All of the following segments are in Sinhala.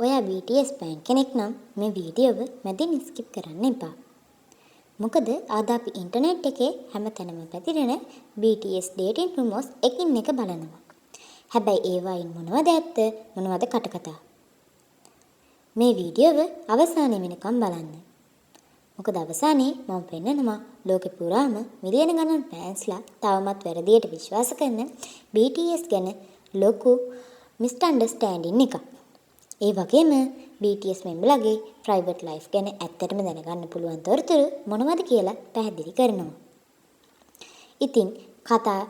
ඔයා BTS ෆෑන් කෙනෙක් නම් මේ වීඩියෝව මැදින් ස්කිප් කරන්න එපා. මොකද අද අපි ඉන්ටර්නෙට් එකේ හැමතැනම පැතිරෙන BTS dating rumors එකින් එක බලනවා. හැබැයි ඒවායින් මොනවද ඇත්ත මොනවද කටකතා? මේ වීඩියෝව අවසානයේ වෙනකම් බලන්න. මොකද අවසානයේ මම පෙන්නනවා ලෝකෙ පුරාම මිලියන ගණන් ෆෑන්ස්ලා තවමත් වැරදියට විශ්වාස කරන BTS ගැන ලොකු මිස්අන්ඩර්ස්ටෑන්ඩින් එකක්. ඒ වගේම BTS මෙම්බර්ලාගේ ප්‍රයිවට් ලයිෆ් ගැන ඇත්තටම දැනගන්න පුළුවන් තොරතුරු මොනවද කියලා පැහැදිලි කරනවා. ඉතින් කතා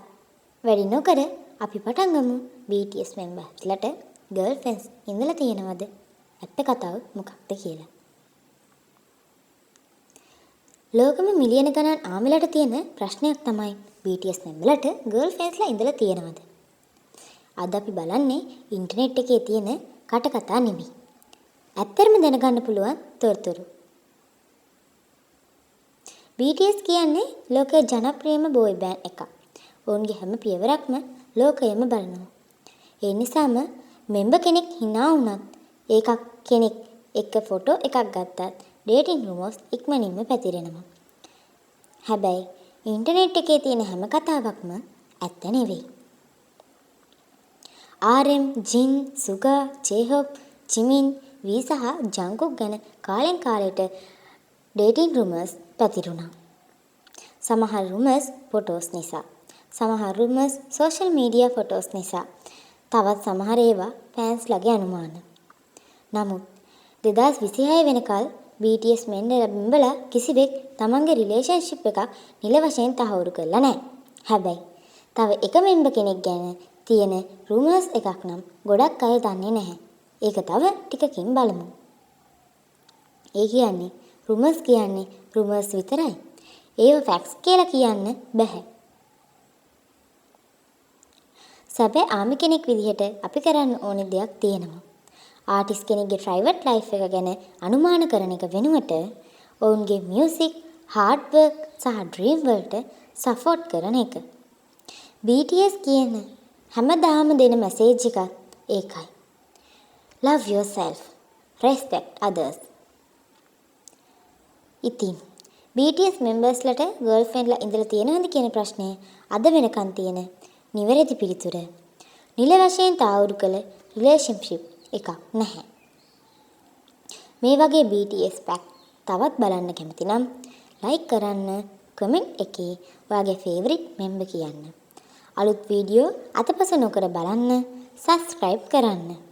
වැඩි නොකර අපි පටන් ගමු. BTS මෙම්බර්ස්ලාට ගර්ල්ෆ්‍රෙන්ඩ්ස් ඉඳලා තියෙනවද? ඇත්ත කතාව මොකක්ද කියලා. ලෝකෙම මිලියන ගණන් ආමිලට තියෙන ප්‍රශ්නයක් තමයි BTS මෙම්බර්ලාට ගර්ල්ෆ්‍රෙන්ඩ්ස්ලා ඉඳලා තියෙනවද? අද අපි බලන්නේ ඉන්ටර්නෙට් එකේ තියෙන කටකතා නෙමෙයි. ඇත්තටම දැනගන්න පුළුවන් තොරතුරු. BTS කියන්නේ ලෝකයේ ජනප්‍රියම බෝයි බෑන්ඩ් එකක්. ඔවුන්ගේ හැම පියවරක්ම ලෝකයම බලනවා. ඒ නිසාම මෙම්බර් කෙනෙක් hina වුණත් ඒකක් කෙනෙක් එක්ක ෆොටෝ එකක් ගත්තත් dating rumors ඉක්මනින්ම පැතිරෙනවා. හැබැයි ඉන්ටර්නෙට් එකේ තියෙන හැම කතාවක්ම ඇත්ත නෙවෙයි. RM, ජින්, සුගා, ජේහොප්, ජිමින්, වී සහ ජංකුක් ගැන කාලෙන් කාලයට dating rumors පැතිරුණා. සමහර rumors photos නිසා, සමහර rumors social media photos නිසා, තවත් සමහර ඒවා ෆෑන්ස්ලාගේ අනුමාන. නමුත් 2026 වෙනකල් BTS මෙම්බර්ලා කිසිවෙක් තමන්ගේ රිලේෂන්ෂිප් එකක් නිල වශයෙන් තහවුරු කරලා නැහැ. හැබැයි තව එක මෙම්බර් කෙනෙක් ගැන තියෙන rumors එකක් නම් ගොඩක් අය දන්නේ නැහැ. ඒක තව ටිකකින් බලමු. ඒ කියන්නේ rumors විතරයි. ඒව facts කියලා කියන්න බෑ. සැබෑ ආමි කෙනෙක් විදිහට අපි කරන්න ඕනේ දෙයක් තියෙනවා. ආටිස්ට් කෙනෙක්ගේ ප්‍රයිවට් ලයිෆ් එක ගැන අනුමාන කරන එක වෙනුවට ඔවුන්ගේ මියුසික්, හાર્ඩ් වර්ක් සහ ඩ්‍රීම් වලට සපෝට් කරන එක. BTS කියන හැමදාම දෙන මැසේජ් එකක් ඒකයි. Love yourself, respect others. ඉතින් BTS මෙම්බර්ස්ලාට ගර්ල්ෆ්‍රෙන්ඩ්ලා ඉඳලා තියෙනවද කියන ප්‍රශ්නය අද වෙනකන් තියෙන නිවැරදි පිළිතුර නිල වශයෙන් තාවුරු කළ රිලේෂන්ෂිප් එකක් නැහැ. මේ වගේ BTS ෆැක්ට් තවත් බලන්න කැමති නම් ලයික් කරන්න, කමෙන්ට් එකේ ඔයාගේ ෆේවරිට් මෙම්බර් කියන්න. අලුත් වීඩියෝ අතපස නොකර බලන්න, සබ්ස්ක්‍රයිබ් කරන්න.